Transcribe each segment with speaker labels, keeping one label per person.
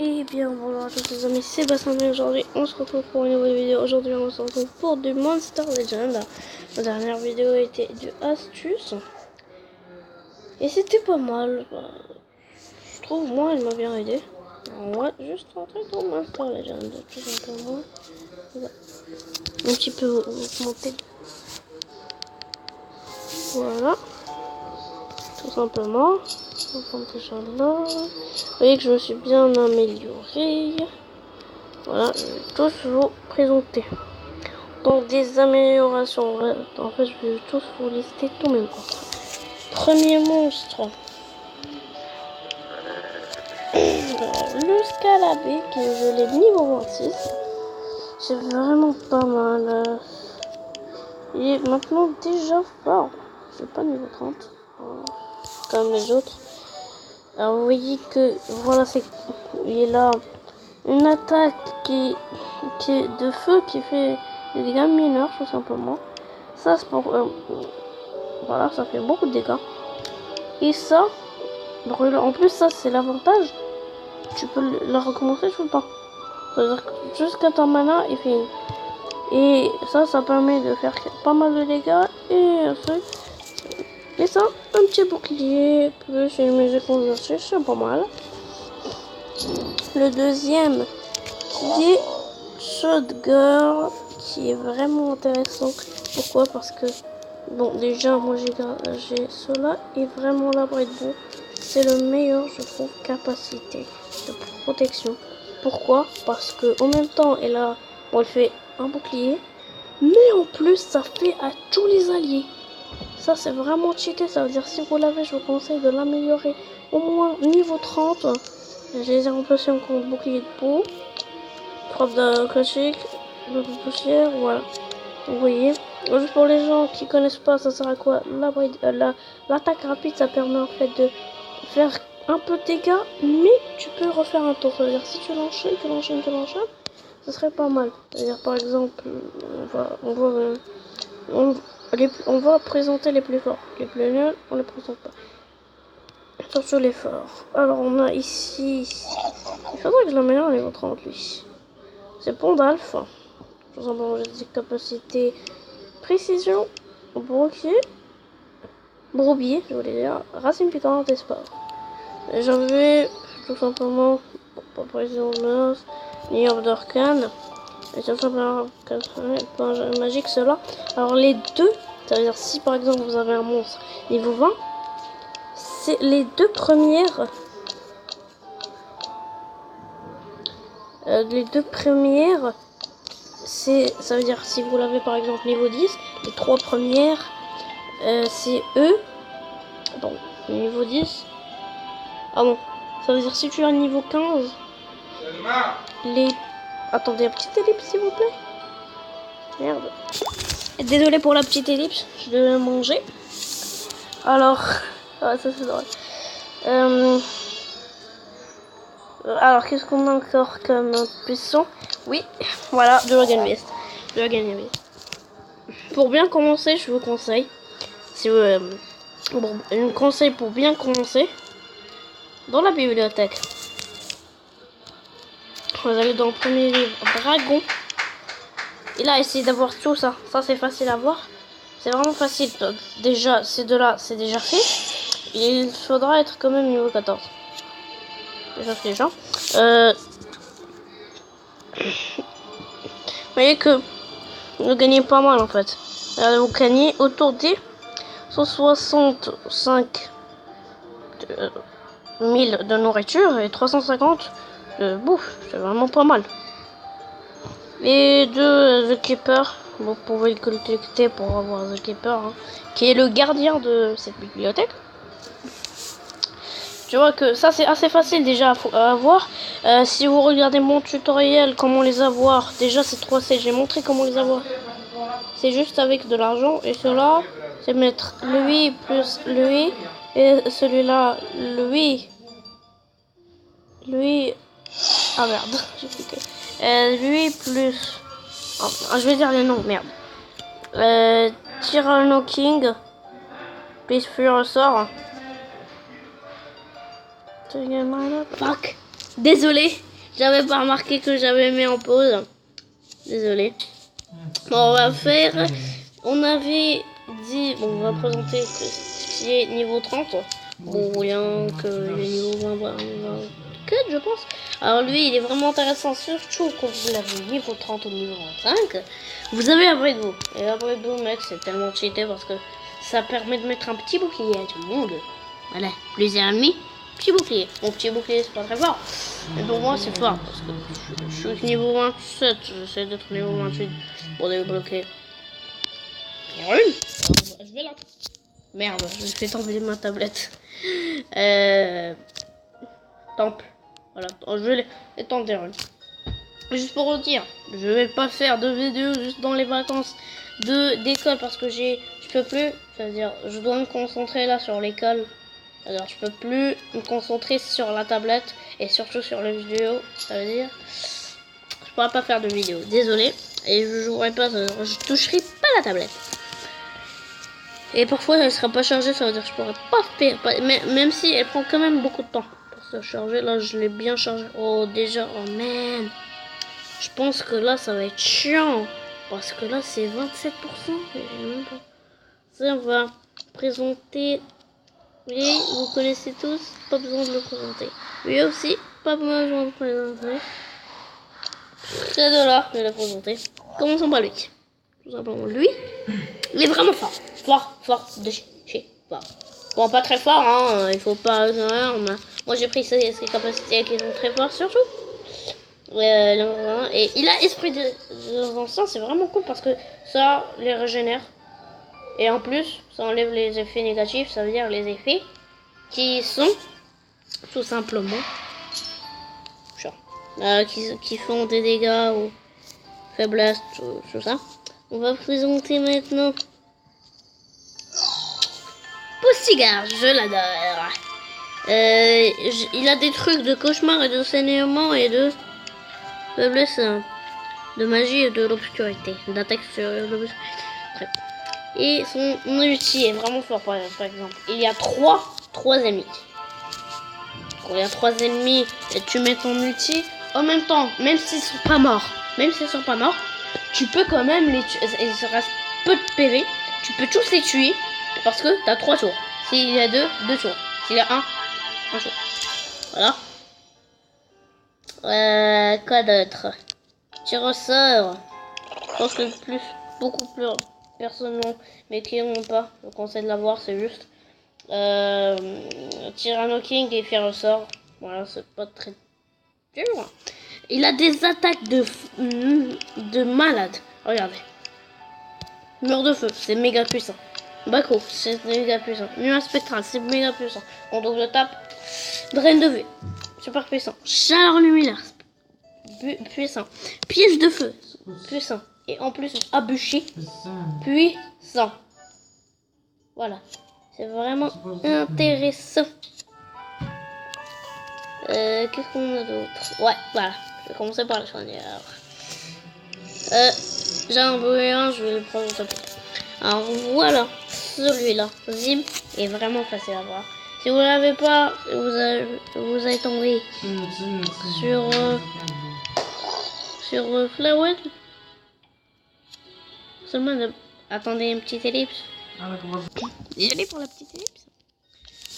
Speaker 1: Et bien bonjour à tous les amis, c'est Bastien. Aujourd'hui on se retrouve pour une nouvelle vidéo. Aujourd'hui on se retrouve pour du Monster Legend. La dernière vidéo était du astuce et c'était pas mal. Je trouve, moi elle m'a bien aidé. Alors, ouais, juste rentrer dans Monster Legend tout simplement. Un petit peu augmenter. Voilà, tout simplement. On va déjà là. Vous voyez que je me suis bien amélioré. Voilà, je vais tous vous présenter. Donc des améliorations. En fait, je vais tous vous lister tout même temps. Premier monstre. Alors, le Scalabé, que je l'ai niveau 26. C'est vraiment pas mal. Il est maintenant déjà fort. C'est pas niveau 30. Comme les autres. Alors vous voyez que voilà, il est là. Une attaque qui est de feu qui fait des dégâts mineurs tout simplement. Ça c'est pour voilà, ça fait beaucoup de dégâts. Et ça brûle. En plus ça c'est l'avantage. Tu peux la recommencer tout le temps. C'est-à-dire que jusqu'à ton mana est fini. Et ça permet de faire pas mal de dégâts. Et ça, un petit bouclier plus une musique conversée, c'est pas mal. Le deuxième qui est Shotgun, qui est vraiment intéressant. Pourquoi? Parce que bon, déjà moi j'ai cela et vraiment la Bride-Boue, c'est le meilleur, je trouve, capacité de protection. Pourquoi? Parce que en même temps elle fait un bouclier, mais en plus ça fait à tous les alliés. Ça c'est vraiment cheaté. Ça veut dire si vous l'avez, je vous conseille de l'améliorer au moins niveau 30. Je les ai remplacés en compte bouclier de peau, frappe d'un classique, de poussière, voilà. Vous voyez, juste pour les gens qui connaissent pas, ça sert à quoi? L'attaque rapide, ça permet en fait de faire un peu de dégâts, mais tu peux refaire un tour. C'est-à-dire si tu l'enchaînes, ça serait pas mal. C'est-à-dire par exemple, on va présenter les plus forts. Les plus nuls, on les présente pas. Surtout les forts. Alors on a ici, il faudrait que je l'améliore au niveau 30 lui. C'est Pondalf. Tout simplement, j'ai des capacités précision, broubier, je voulais dire, racine piquante et sport. J'avais tout simplement, pas précision de menace, ni ordre d'arcane, et tout simplement, magique, cela. Alors les deux, c'est-à-dire si par exemple vous avez un monstre niveau 20, c'est les deux premières. Ça veut dire si vous l'avez par exemple niveau 10, les trois premières, c'est eux. Attends, niveau 10. Ah non, ça veut dire si tu as niveau 15, les... Attendez, la petite ellipse s'il vous plaît. Merde. Désolé pour la petite ellipse, je devais manger. Alors, ça c'est drôle. Alors, qu'est-ce qu'on a encore comme puissant? Oui, voilà, de Dragon Beast. Pour bien commencer, je vous conseille, si vous, un conseil pour bien commencer, dans la bibliothèque, vous allez dans le premier livre, Dragon. Et là, essayez d'avoir tout ça. Ça, c'est facile à voir. C'est vraiment facile. Déjà, ces deux-là, c'est déjà fait. Il faudra être quand même niveau 14. Déjà. Vous voyez que vous gagnez pas mal en fait. Vous gagnez autour des 165 000 de nourriture et 350 de bouffe. C'est vraiment pas mal. Et The Keeper, vous pouvez le collecter pour avoir The Keeper, hein, qui est le gardien de cette bibliothèque. Tu vois que ça c'est assez facile déjà à avoir. Si vous regardez mon tutoriel comment les avoir, déjà c'est 3 C, j'ai montré comment les avoir. C'est juste avec de l'argent et cela c'est mettre lui plus lui et celui-là lui. Ah merde, j'ai fait que lui plus. Je vais dire les noms, merde. Tyranno King plus Furosor. Fuck. Désolé, J'avais pas remarqué que j'avais mis en pause. Désolé. Bon, on va faire... On avait dit... Bon, on va présenter ce qui est niveau 30. Bon, rien que le niveau 24, je pense. Alors lui, il est vraiment intéressant, surtout quand vous l'avez niveau 30 ou niveau 25. Vous avez après de vous. Et après de vous, mec, c'est tellement cheaté parce que ça permet de mettre un petit bouclier à tout le monde. Voilà, plusieurs ennemis, petit bouclier. Mon petit bouclier, c'est pas très fort. Mais pour moi, c'est fort parce que je suis niveau 27. J'essaie d'être niveau 28 pour débloquer. Je vais là. Merde, je me fais tomber ma tablette. Temple. Voilà, je vais les tenter. Juste pour vous dire, je vais pas faire de vidéos juste dans les vacances d'école parce que je peux plus. C'est-à-dire, je dois me concentrer là sur l'école. Alors, je peux plus me concentrer sur la tablette et surtout sur les vidéos. Ça veut dire, je pourrais pas faire de vidéos. Désolé. Et je jouerai pas, je toucherai pas la tablette. Et parfois elle sera pas chargée, ça veut dire que je pourrais pas faire, même si elle prend quand même beaucoup de temps pour se charger. Là je l'ai bien chargé. Oh déjà, oh man, je pense que là ça va être chiant parce que là c'est 27%. Même pas. Ça, on va présenter. Oui, vous connaissez tous, pas besoin de le présenter. Lui aussi, pas besoin de le présenter. C'est de là de le présenter. Commençons par lui. Tout simplement lui. Il est vraiment fort. Fort de chez fort. Bon, pas très fort, hein. Il faut pas. Moi j'ai pris ses capacités qui sont très fortes surtout. Et il a esprit de anciens, c'est vraiment cool parce que ça les régénère. Et en plus, ça enlève les effets négatifs, ça veut dire les effets qui sont tout simplement genre, qui font des dégâts ou faiblesse, tout ça. On va présenter maintenant Postigar, je l'adore. Il a des trucs de cauchemar et de saignement et de faiblesse, de magie et de l'obscurité, d'attaque sur l'obscurité. Et son ulti est vraiment fort, par exemple. Il y a trois ennemis. Quand il y a 3 ennemis et tu mets ton ulti, en même temps, même s'ils sont pas morts, tu peux quand même les tuer. Il se reste peu de PV, tu peux tous les tuer parce que tu as 3 tours. S'il y a 2 tours. S'il y a 1 tour. Voilà. Quoi d'autre? Tir au sort. Je pense que beaucoup plus personnes l'ont, mais qui n'ont pas. Je conseille de l'avoir, c'est juste. Tyranno King et Fer au sort. Voilà, c'est pas très dur. Il a des attaques de malade. Regardez. Mur de feu, c'est méga puissant. Bako, c'est méga puissant. Nuage spectral, c'est méga puissant. On double tape. Drain de V, super puissant. Chaleur luminaire, puissant. Piège de feu, puissant. Et en plus, abuché, puissant. Voilà. C'est vraiment intéressant. Qu'est-ce qu'on a d'autre? Ouais, voilà. Je vais commencer par le soigneur. J'ai un bouillon, je vais le prendre au plus. Alors voilà, celui-là, Zim, est vraiment facile à voir. Si vous ne l'avez pas, vous allez tomber sur Flower. Seulement, attendez une petite ellipse. Désolé pour la petite ellipse.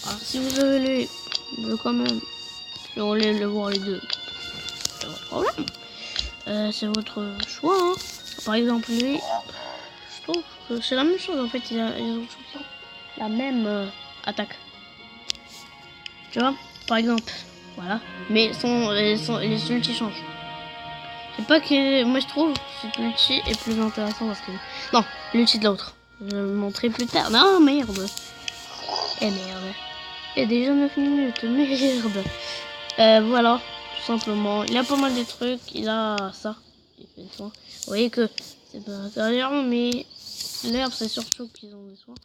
Speaker 1: Alors si vous avez lu, quand même, je relève le voir les deux. C'est votre problème. C'est votre choix. Hein. Par exemple, lui, je trouve que c'est la même chose en fait. Ils ont tout la même attaque. Tu vois, par exemple, voilà. Mais les ultis changent. C'est pas que moi je trouve que l'ulti est plus intéressant parce que non, l'ulti de l'autre. Je vais le montrer plus tard. Non, merde. Merde. Il y a déjà 9 minutes. Merde. Voilà, tout simplement. Il a pas mal de trucs. Il a ça. Il fait des soins. Vous voyez que c'est pas intérieur, mais l'herbe, c'est surtout qu'ils ont des soins.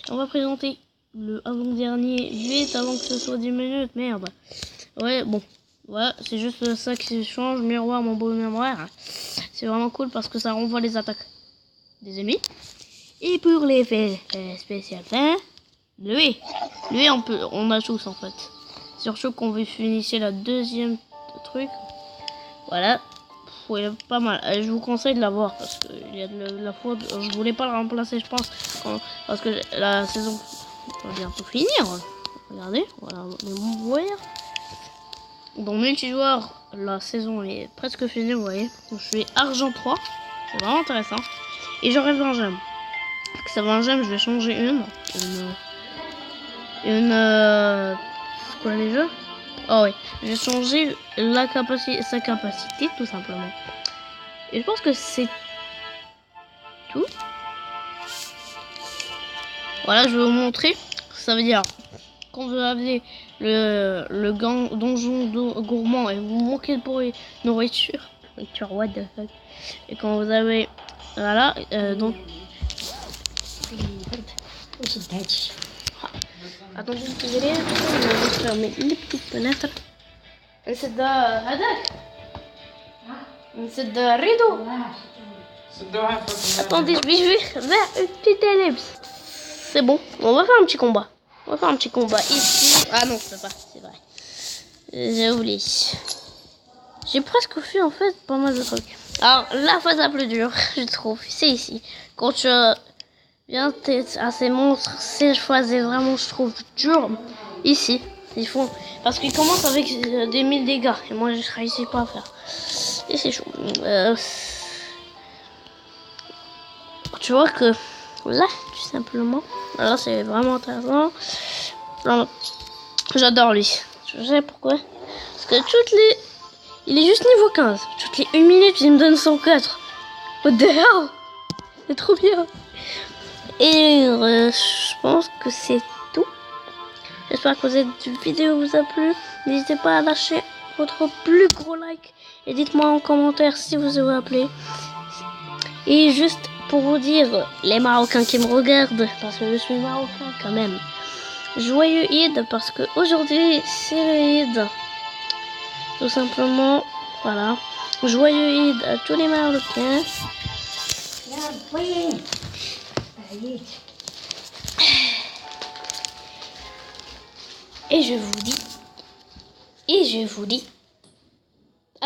Speaker 1: On va présenter le avant-dernier vite avant que ce soit 10 minutes. Merde. Ouais, bon. Voilà, c'est juste ça qui change. Miroir, mon beau miroir. C'est vraiment cool parce que ça renvoie les attaques des ennemis. Et pour l'effet spécial, lui on a tous en fait. Surtout qu'on veut finir la deuxième truc. Voilà. Oui, pas mal. Je vous conseille de la voir parce que il y a de la faute. Je voulais pas le remplacer, je pense, parce que la saison va bientôt finir. Regardez, voilà, vous voyez. Dans multijoueur, la saison est presque finie, vous voyez. Donc, je suis argent 3, c'est vraiment intéressant. Et j'aurai 20 gemmes. Avec ces 20 gemmes, je vais changer une c'est quoi les jeux? Oh oui, je vais changer sa capacité tout simplement. Et je pense que c'est tout. Voilà, je vais vous montrer. Ça veut dire quand vous avez le donjon gourmand et vous manquez de nourriture, what the fuck. Et quand vous avez voilà, donc attendez une petite minute, je vais fermer les petites fenêtres. نسد هذاك نسد الريدو. Attendez, je vais faire une petite ellipse. C'est bon, on va faire un petit combat. On va faire un petit combat ici. Ah non, c'est pas, c'est vrai. J'ai oublié. J'ai presque fait en fait pas mal de trucs. Alors la phase la plus dure, je trouve, c'est ici. Quand tu viens à ces monstres, ces phases est vraiment, je trouve, dur. Ici, ils font parce qu'ils commencent avec des 1000 dégâts et moi je ne réussis pas à faire. Et c'est chaud. Tu vois que là, tout simplement, là c'est vraiment intéressant. J'adore lui. Je sais pourquoi. Parce que il est juste niveau 15. Toutes les 1 minute, il me donne 104. What the hell? C'est trop bien. Et je pense que c'est tout. J'espère que cette vidéo vous a plu. N'hésitez pas à lâcher votre plus gros like. Et dites-moi en commentaire si vous avez appelé. Et juste pour vous dire, les Marocains qui me regardent, parce que je suis Marocain quand même, joyeux Eid, parce que aujourd'hui c'est le Eid. Tout simplement, voilà. Joyeux Eid à tous les Marocains. Et je vous dis